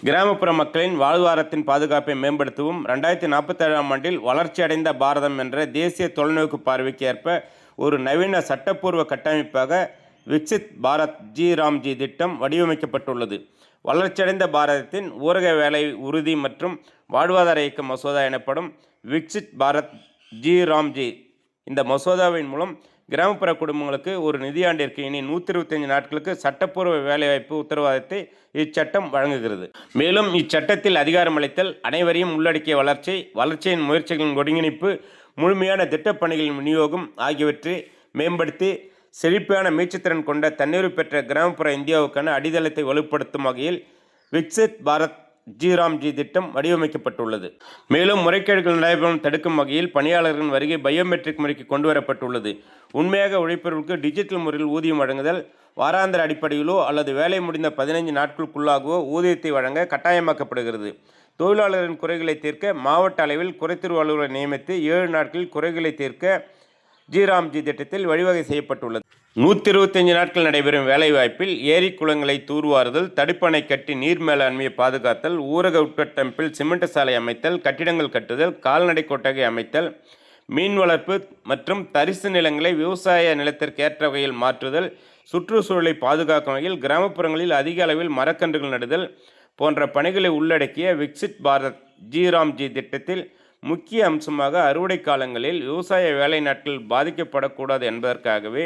கிராமப்புற மக்களின் வாழ்வாதாரத்தின் பாதுகாப்பை மேம்படுத்தவும் 2047ஆம் ஆண்டில் வளர்ச்சியடைந்த பாரதம் என்ற தேசிய தொலைநோக்கு பார்வைக்கு ஏற்ப ஒரு நவீன சட்டப்பூர்வ கட்டமைப்பாக விக்சித் பாரத் ஜி ராம்ஜி திட்டம் வடிவமைக்கப்பட்டுள்ளது. வளர்ச்சியடைந்த பாரதத்தின் ஊரக வேலை உறுதி மற்றும் வாழ்வாதார இயக்க மசோதா எனப்படும் விக்சித் பாரத் ஜி ராம்ஜி இந்த மசோதாவின் மூலம் கிராமப்புற குடும்பங்களுக்கு ஒரு நிதியாண்டிற்கு இனி 125 நாட்களுக்கு சட்டப்பூர்வ வேலைவாய்ப்பு உத்தரவாதத்தை இச்சட்டம் வழங்குகிறது. மேலும் இச்சட்டத்தில் அதிகாரமளித்தல், அனைவரையும் உள்ளடக்கிய வளர்ச்சி, வளர்ச்சியின் முயற்சிகளின் ஒருங்கிணைப்பு, முழுமையான திட்டப்பணிகளின் விநியோகம் ஆகியவற்றை மேம்படுத்தி செழிப்பான மீட்சித்திறன் கொண்ட தன்னிறைவு பெற்ற கிராமப்புற இந்தியாவுக்கான அடித்தளத்தை வலுப்படுத்தும் வகையில் விக்சித் பாரத் ஜி ராம்ஜி திட்டம் வடிவமைக்கப்பட்டுள்ளது. மேலும் முறைகேடுகள் நடைபெறும் தடுக்கும் வகையில் பணியாளர்களின் வருகை பயோமெட்ரிக் முறைக்கு கொண்டு வரப்பட்டுள்ளது. உண்மையாக உழைப்பவர்களுக்கு டிஜிட்டல் முறையில் ஊதியம் வழங்குதல், வாராந்திர அடிப்படையிலோ அல்லது வேலை முடிந்த 15 நாட்களுக்குள்ளாகவோ ஊதியத்தை வழங்க கட்டாயமாக்கப்படுகிறது. தொழிலாளர்களின் குறைகளை தீர்க்க மாவட்ட அளவில் குறைதீர்வு அலுவலரை நியமித்து 7 நாட்களில் குறைகளை தீர்க்க ஜி ராம்ஜி திட்டத்தில் வழிவகை செய்யப்பட்டுள்ளது. 125 நாட்கள் நடைபெறும் வேலைவாய்ப்பில் ஏரி குளங்களை தூர்வாறுதல், தடுப்பணை கட்டி நீர் மேலாண்மையை பாதுகாத்தல், ஊரக உட்கட்டமைப்பில் சிமெண்ட் சாலை அமைத்தல், கட்டிடங்கள் கட்டுதல், கால்நடை கொட்டகை அமைத்தல், மீன் வளர்ப்பு மற்றும் தரிசு நிலங்களை விவசாய நிலத்திற்கு ஏற்ற வகையில் மாற்றுதல், சுற்றுச்சூழலை பாதுகாக்கும் வகையில் கிராமப்புறங்களில் அதிக அளவில் மரக்கன்றுகள் நடுதல் போன்ற பணிகளை உள்ளடக்கிய விக்சித் பாரத் ஜி ராம்ஜி திட்டத்தில் முக்கிய அம்சமாக அறுவடை காலங்களில் விவசாய வேலை நாட்கள் பாதிக்கப்படக்கூடாது என்பதற்காகவே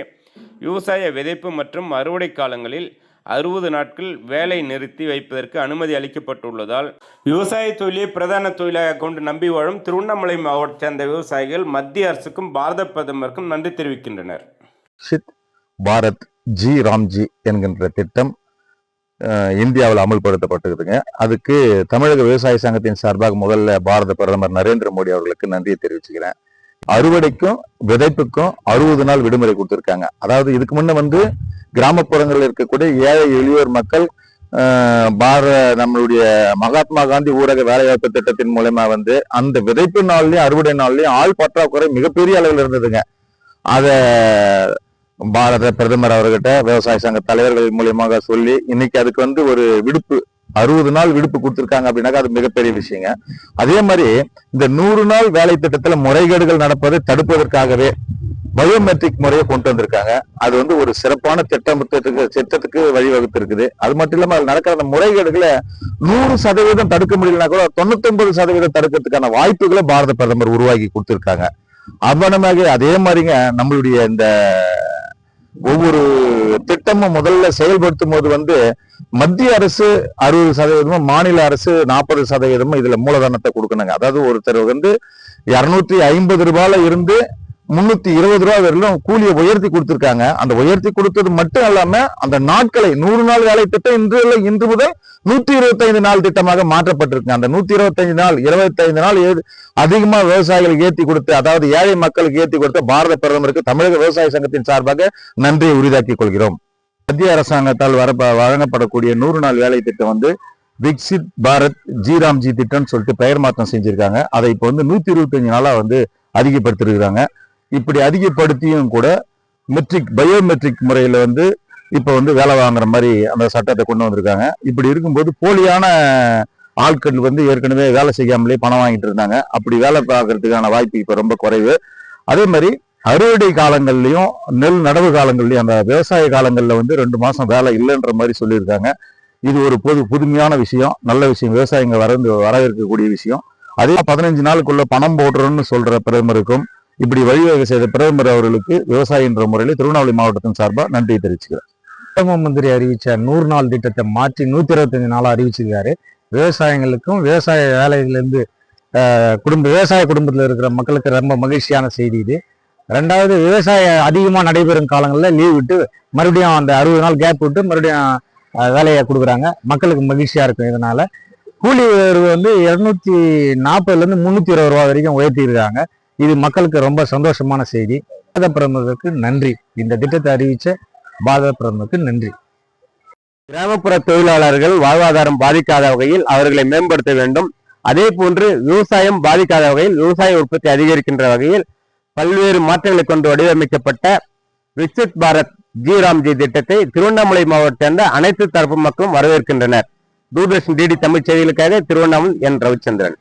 விவசாய விதைப்பு மற்றும் அறுவடை காலங்களில் 60 நாட்கள் வேலை நிறுத்தி வைப்பதற்கு அனுமதி அளிக்கப்பட்டுள்ளதால் விவசாய தொழிலை பிரதான தொழிலாக கொண்டு நம்பி வாழும் திருவண்ணாமலை மாவட்டத்தை சேர்ந்த விவசாயிகள் மத்திய அரசுக்கும் பாரத பிரதமருக்கும் நன்றி தெரிவிக்கின்றனர். விக்சித் பாரத் ஜி ராம்ஜி என்கின்ற திட்டம் இந்தியாவில் அமல்படுத்தப்பட்டிருக்குங்க. அதுக்கு தமிழக விவசாய சங்கத்தின் சார்பாக முதல்ல பாரத பிரதமர் நரேந்திர மோடி அவர்களுக்கு நன்றியை தெரிவிச்சுக்கிறேன். அறுவடைக்கும் விதைப்புக்கும் 60 நாள் விடுமுறை கொடுத்திருக்காங்க. அதாவது இதுக்கு முன்ன கிராமப்புறங்களில் இருக்கக்கூடிய ஏழை எளியோர் மக்கள் நம்மளுடைய மகாத்மா காந்தி ஊரக வேலைவாய்ப்பு திட்டத்தின் மூலமா அந்த விதைப்பு நாள்லயும் அறுவடை நாள்லயும் ஆள் பற்றாக்குறை மிகப்பெரிய அளவில் இருந்ததுங்க. அத பாரத பிரதமர் அவர்கிட்ட விவசாய சங்க தலைவர்கள் மூலியமாக சொல்லி இன்னைக்கு அதுக்கு ஒரு விடுப்பு 60 நாள் விடுப்பு கொடுத்திருக்காங்க அப்படின்னாக்கா அது மிகப்பெரிய விஷயங்க. அதே மாதிரி இந்த 100 நாள் வேலை திட்டத்துல முறைகேடுகள் நடப்பதை தடுப்பதற்காகவே பயோமெட்ரிக் முறையை கொண்டு வந்திருக்காங்க. அது ஒரு சிறப்பான திட்டத்துக்கு வழிவகுத்து இருக்குது. அது மட்டும் இல்லாம அது நடக்கிற அந்த முறைகேடுகளை 100% தடுக்க முடியலன்னா கூட 99% தடுக்கிறதுக்கான வாய்ப்புகளை பாரத பிரதமர் உருவாக்கி கொடுத்திருக்காங்க. அவ்வளமாக அதே மாதிரிங்க நம்மளுடைய இந்த ஒவ்வொரு திட்டமும் முதல்ல செயல்படுத்தும் போது மத்திய அரசு 60%, மாநில அரசு 40% இதுல மூலதனத்தை கொடுக்கணுங்க. அதாவது ஒருத்தர் 250 ரூபாயில இருந்து 320 ரூபாய் வரையிலும் கூலியை உயர்த்தி கொடுத்திருக்காங்க. அந்த உயர்த்தி கொடுத்தது மட்டும் இல்லாம அந்த நாட்களை 100 நாள் வேலை திட்டம் இன்று முதல் 125 நாள் திட்டமாக மாற்றப்பட்டிருக்கு. அந்த 125 நாள் 25 நாள் அதிகமா விவசாயிகளுக்கு ஏற்றி கொடுத்து, அதாவது ஏழை மக்களுக்கு ஏற்றி கொடுத்த பாரத பிரதமருக்கு தமிழக விவசாய சங்கத்தின் சார்பாக நன்றியை உரிதாக்கிக் கொள்கிறோம். மத்திய அரசாங்கத்தால் வழங்கப்படக்கூடிய 100 நாள் வேலை திட்டம் விக்சித் பாரத் ஜி ராம்ஜி திட்டம்னு சொல்லிட்டு பெயர் மாற்றம் செஞ்சிருக்காங்க. அதை இப்போ 125 நாளா அதிகப்படுத்திருக்கிறாங்க. இப்படி அதிகப்படுத்தியும் கூட பயோமெட்ரிக் முறையில இப்ப வேலை வாங்குற மாதிரி அந்த சட்டத்தை கொண்டு வந்திருக்காங்க. இப்படி இருக்கும்போது போலியான ஆட்கள் ஏற்கனவே வேலை செய்யாமலே பணம் வாங்கிட்டு இருந்தாங்க. அப்படி வேலை பார்க்கறதுக்கான வாய்ப்பு இப்ப ரொம்ப குறைவு. அதே மாதிரி அறுவடை காலங்கள்லயும் நெல் நடவு காலங்கள்லயும் அந்த விவசாய காலங்கள்ல 2 மாசம் வேலை இல்லைன்ற மாதிரி சொல்லியிருக்காங்க. இது ஒரு புதுமையான விஷயம், நல்ல விஷயம், விவசாயிங்க வரவேற்கக்கூடிய விஷயம். அதே 15 நாளுக்குள்ள பணம் போடுறோம்னு சொல்ற பிரதமருக்கும் இப்படி வழிவகை செய்த பிரதமர் அவர்களுக்கு விவசாயி என்ற முறையில் திருவண்ணாமலை மாவட்டத்தின் சார்பாக நன்றியை தெரிவிச்சுக்கிறேன். பிரதம மந்திரி அறிவிச்ச 100 நாள் திட்டத்தை மாற்றி 125 நாளா அறிவிச்சிருக்காரு. விவசாயிகளுக்கும் விவசாய வேலையிலிருந்து விவசாய குடும்பத்தில் இருக்கிற மக்களுக்கு ரொம்ப மகிழ்ச்சியான செய்தி இது. 2வது, விவசாயம் அதிகமாக நடைபெறும் காலங்களில் லீவ் விட்டு மறுபடியும் அந்த 60 நாள் கேப் விட்டு மறுபடியும் வேலையை கொடுக்குறாங்க. மக்களுக்கு மகிழ்ச்சியா இருக்கும். இதனால கூலி உயர்வு 240 320 ரூபாய் வரைக்கும் உயர்த்தியிருக்காங்க. இது மக்களுக்கு ரொம்ப சந்தோஷமான செய்தி. பாரத பிரதமருக்கு நன்றி. இந்த திட்டத்தை அறிவிச்ச பாரத பிரதமருக்கு நன்றி. கிராமப்புற தொழிலாளர்கள் வாழ்வாதாரம் பாதிக்காத வகையில் அவர்களை மேம்படுத்த வேண்டும். அதே போன்று விவசாயம் பாதிக்காத வகையில் விவசாய உற்பத்தி அதிகரிக்கின்ற வகையில் பல்வேறு மாற்றங்களை கொண்டு வடிவமைக்கப்பட்ட விக்சித் பாரத் ஜி ராம்ஜி திட்டத்தை திருவண்ணாமலை மாவட்டத்தை சேர்ந்த அனைத்து தரப்பு மக்களும் வரவேற்கின்றனர். தூர்தர்ஷன் டிடி தமிழ் செய்திகளுக்காக திருவண்ணாமலை என் ரவிச்சந்திரன்.